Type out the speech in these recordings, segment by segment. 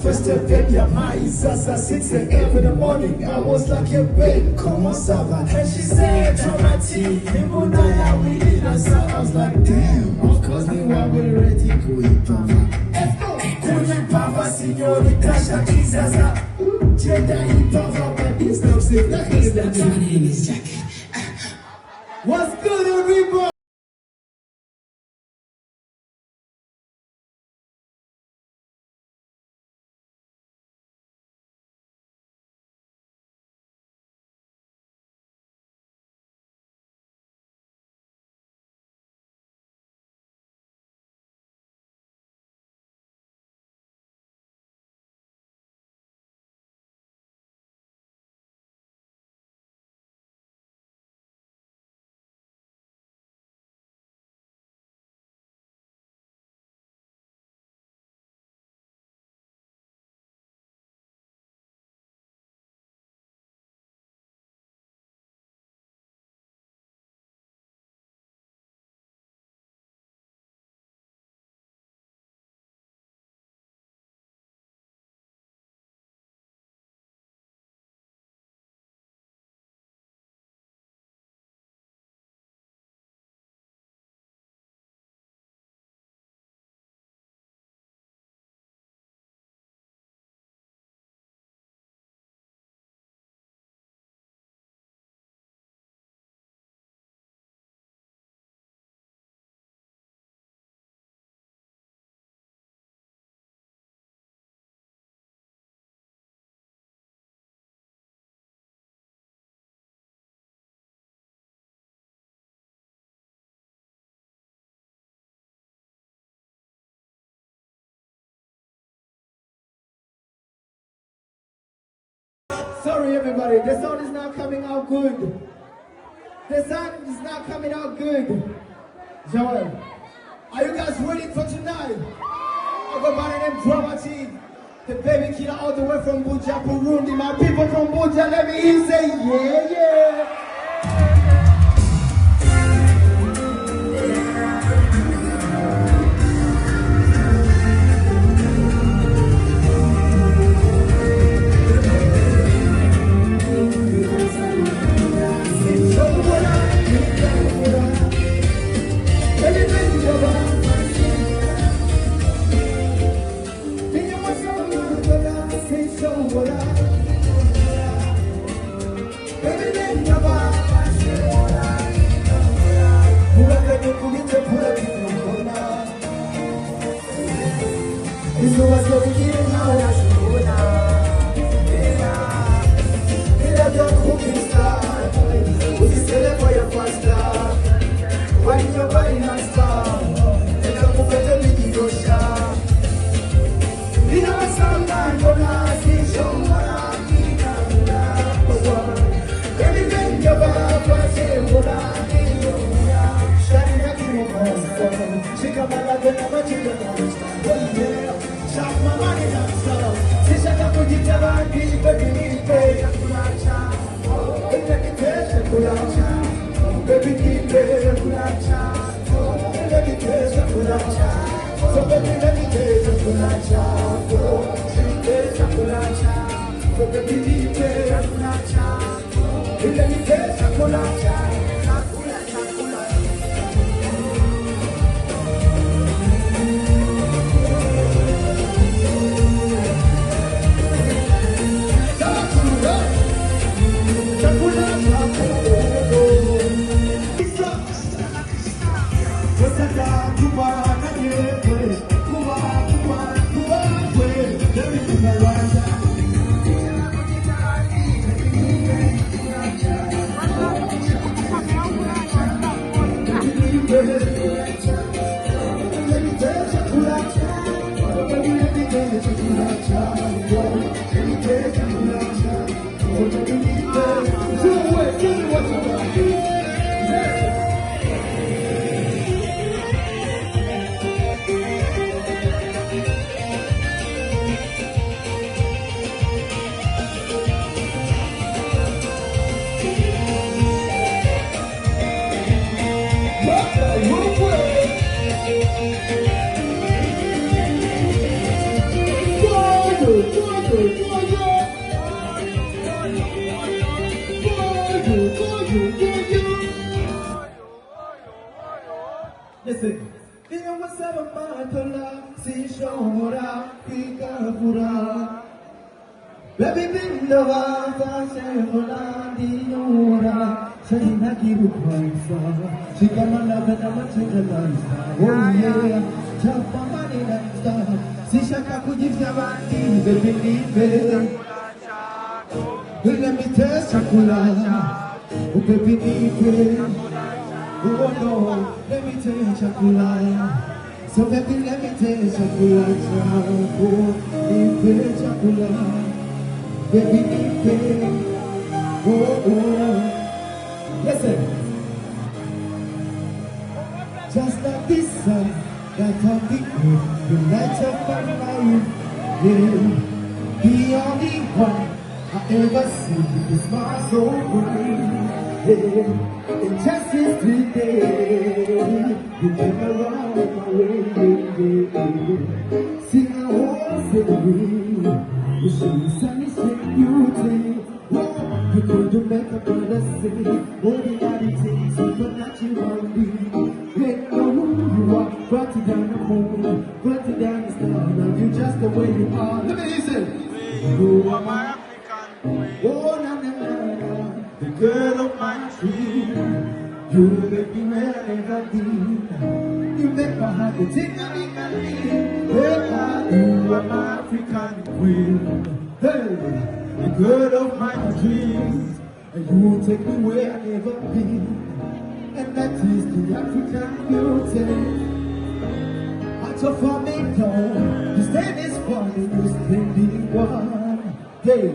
First step in your eyes, as I 6 a.m. in the morning, I was like, yeah, babe, come on, Sava. And she said, Tomati, I was like, damn, of course, they were ready to go in Pava. Pava, Signori, Kasha, Jesus, Jedi, Pava, but it's not safe. That is the name is Jack. What's good, everybody? Sorry everybody, the sound is not coming out good. The sound is not coming out good. Joel, are you guys ready for tonight? I go by the name Tomati, the baby killer all the way from Buja, Burundi. My people from Buja, let me hear you say yeah, yeah. Baby, Bindava, Fashola, Dinora, Shahinaki Rupa, she come on up and I'm a chicken. Oh, yeah, Chapa money and stuff. Sishaka could give Savati, baby, let me tell Chakula, oh, baby, oh, no, let me tell Chakula. So, baby, let me tell Chakula, oh, Chakula. Baby, oh. Listen. Just like this sun that on the earth, the light of my life, yeah. The only one I ever see is my soul bright, yeah. And just yesterday, you came around my way, yeah. Sing a whole city. You should sunny beauty. You couldn't make a brother see ordinary things supernatural be. They know who you are, brought you down the moon, brought you down the star. Love you just the way you are. Let me listen. You are my African queen. Oh, na na na na, the girl of my dream. You make me where I never been. You make my heart the thing I need. You are my African queen. Hey, the girl of my dreams. And you will take me where I never been. And that is the African beauty. I'm so far me down. You stand is funny, you stand the one. Hey,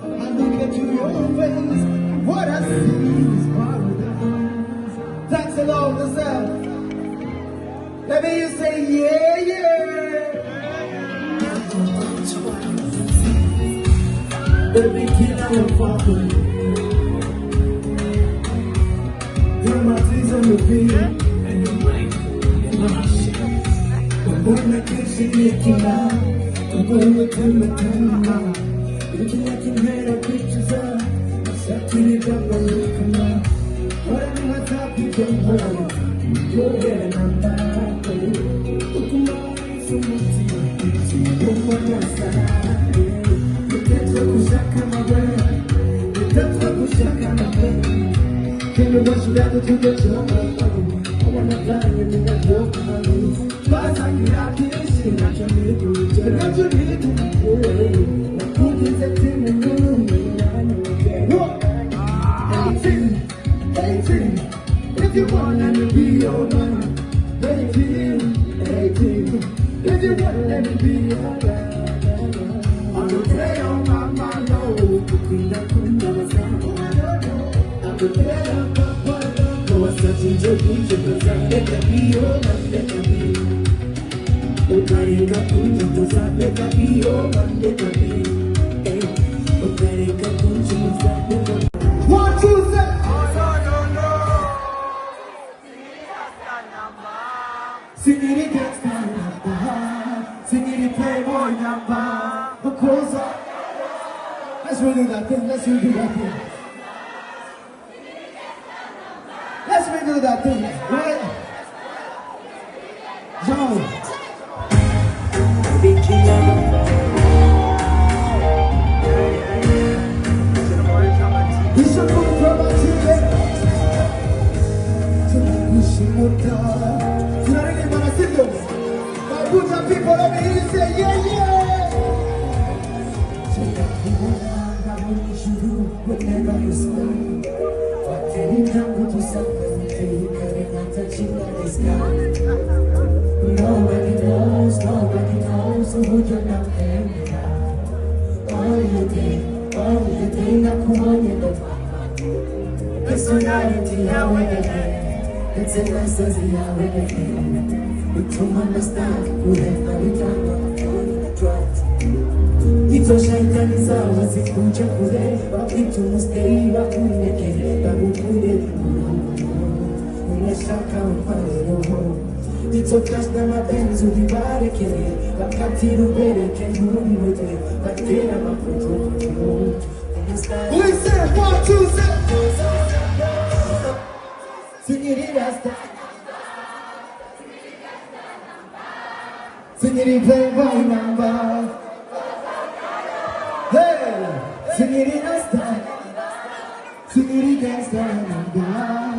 I look at you, your face. What I see is paradise. Thanks a lot, yourself. Let me you say, yeah, yeah. Baby, can I look forward? You're my tears on the beat. I'm gonna kiss you, making out. I'm gonna turn my time out. Looking like you made a pictures up. I'm sucking it up when you come out. What I know, I thought you don't want it. You're getting on back. Look at my so much. You're my side. You can't talk to Shaka, my way. You can't talk to Shaka, my way. Can you watch that to get your phone? I wanna fly with you at your phone. But I can't get it, not your little. Not your little. My cookies are in the room. I know that. 18. If you wanna let me be your man. 18. If you wanna let me be your man. On the day of my mind, no. Cooking up, I'm the day of my mind. No, I'm such a good because I let me be your man, let me be. Okay, got to because I let me be your man, let me be. Okay, got to because I let me be. 1, 2, 3. Sing it again, sing it playboy number. Because let's redo that thing, let's redo that thing. Let's redo that thing, right? Yo. This should come from a children. To the wishing would die. Put some people over here and say, yeah, yeah. So that you want what you do, whatever you say. But anytime you do something, you can't not touch it like this guy. Nobody knows who you're not there. All you did, not come on in the personality, how it is. It's a nice as how it is. Don't understand, we have no time to itoshaitaniza wasikuja kule wakitumustei wakunekele babukule unashaka ufanye roho itokashna mapenzi ulibarekele wakati rubereke nuriwete batera mafoto we say 1, 2, 3 sing it in us. Sing it in Playboy number. Hey, sing it in a style. Sing it in gangsta number.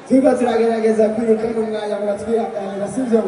Turiko turagerageza kwiruka umwanya muratwihanganira sivyo.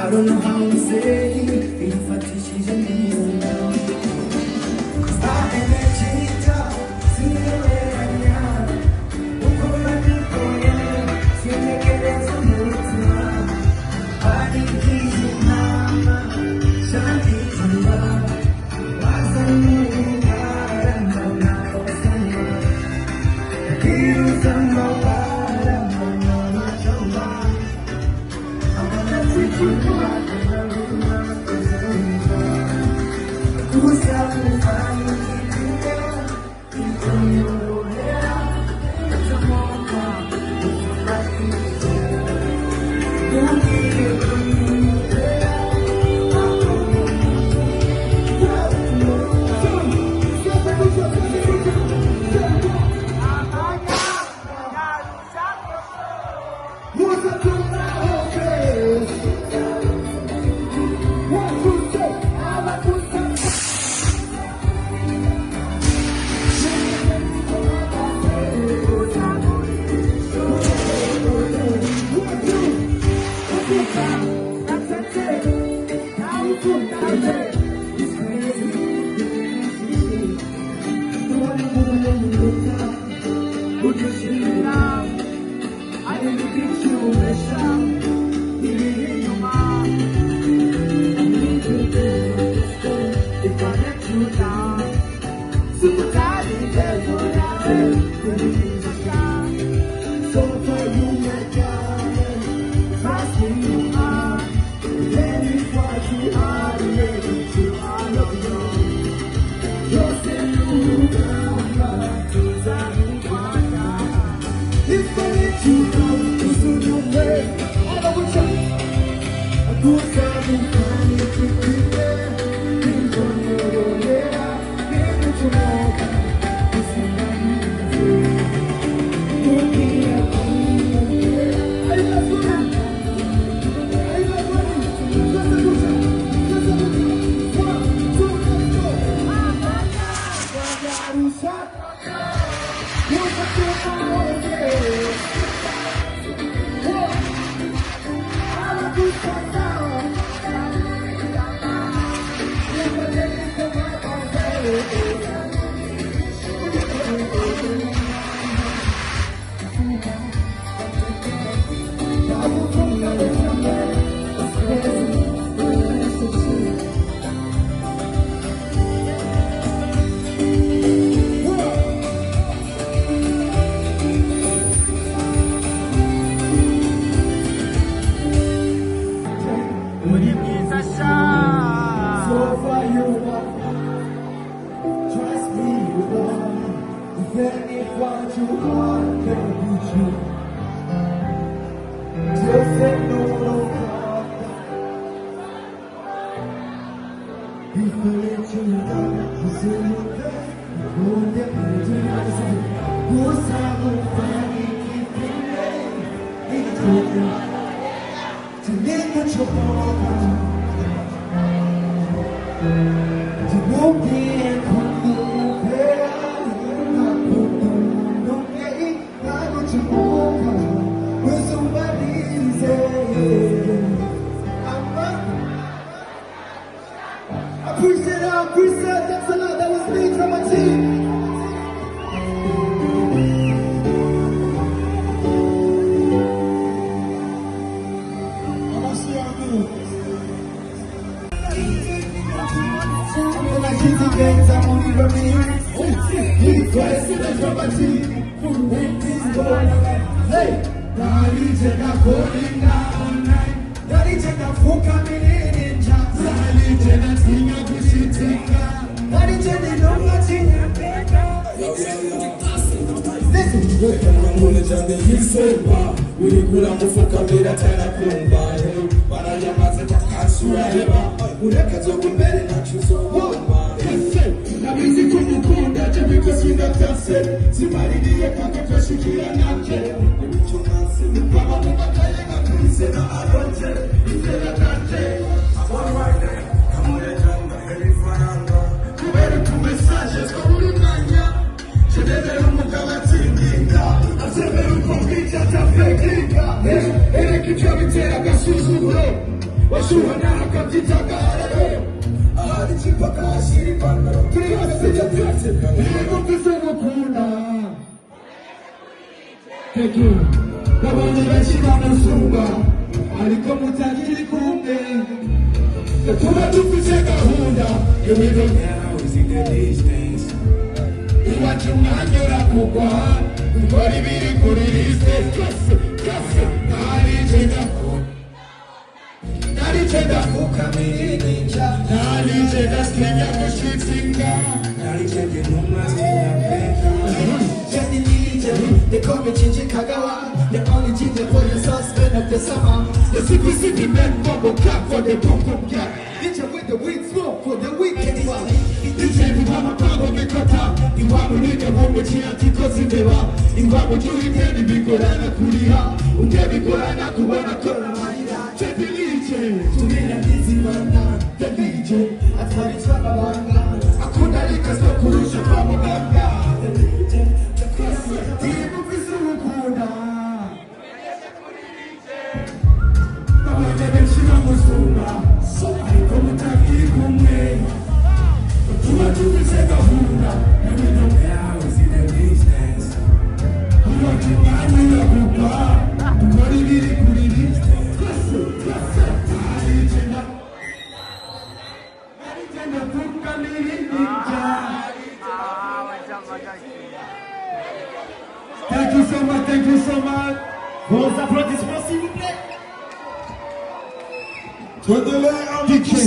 I don't know how to say it. If I teach you, you know. I am a cheetah, see you later. Ukula nikoye, sinekeleza mutima. Adiki mama, shaki tamba. Wazamu karamba na kosama. Kiru samba karamba na chamba. Amana sichukua karamba kuzamba. Kusamu fanya kitinga, kitonyorolea. Kutamoka, kutulakizea. Appreciate, thanks a lot. That was me from my team. I'll see y'all good. Like easy games, I'm only running. He twice in the drama team. When this boy, hey, Daddy check out calling now online. Daddy check out for coming in chat. Daddy check out sing out with shit take. Daddy check out no watching. Mune chande hisewa Ulikula mufuka mbira tena kumba Barayamaze takasura heba Urekazo kumbere na chuso wama Nabizi kumukunda jemiko swinda tase Zimaridie kaka twashikia nake Ulichomasi Mupama mubakaye na kulise na arote Ikela kante Awarwaide Kamune jamba heri faranga Kuberu tumesajes kwa ulikanya Chedele umukaba tinginga Aseme ukompita tafekika Ere kichwa vitera kasuzuro Washu Thank you. Nabonye benshi bamusumba ariko mutakiri kumwe tuba dufite gahunda y'ibintu iwacu umwanya urakugwa dukora ibiri kuri liste narigenda kukamirininja narigenda skenya gushitsinga narigenda intumwa z'inyafurika they call me Jinji Kagawa. They only ginger for the suspect of the summer. The city men bubble cap for the pump cap. Ninja with the weed smoke for the weekend one. DJ Mama Papa Mikata. You want to read a home with Chia Tikos in the bar. You want to do it any Bikorana Kuria. Undebi Korana Kuana Korana. Check the DJ. To me, I'm busy man. The DJ. I thought it's Rababanga. I couldn't lick us no Kurusha Rababanga. The DJ. Thank you so much, thank you so much. Vos applaudissements s'il vous plaît.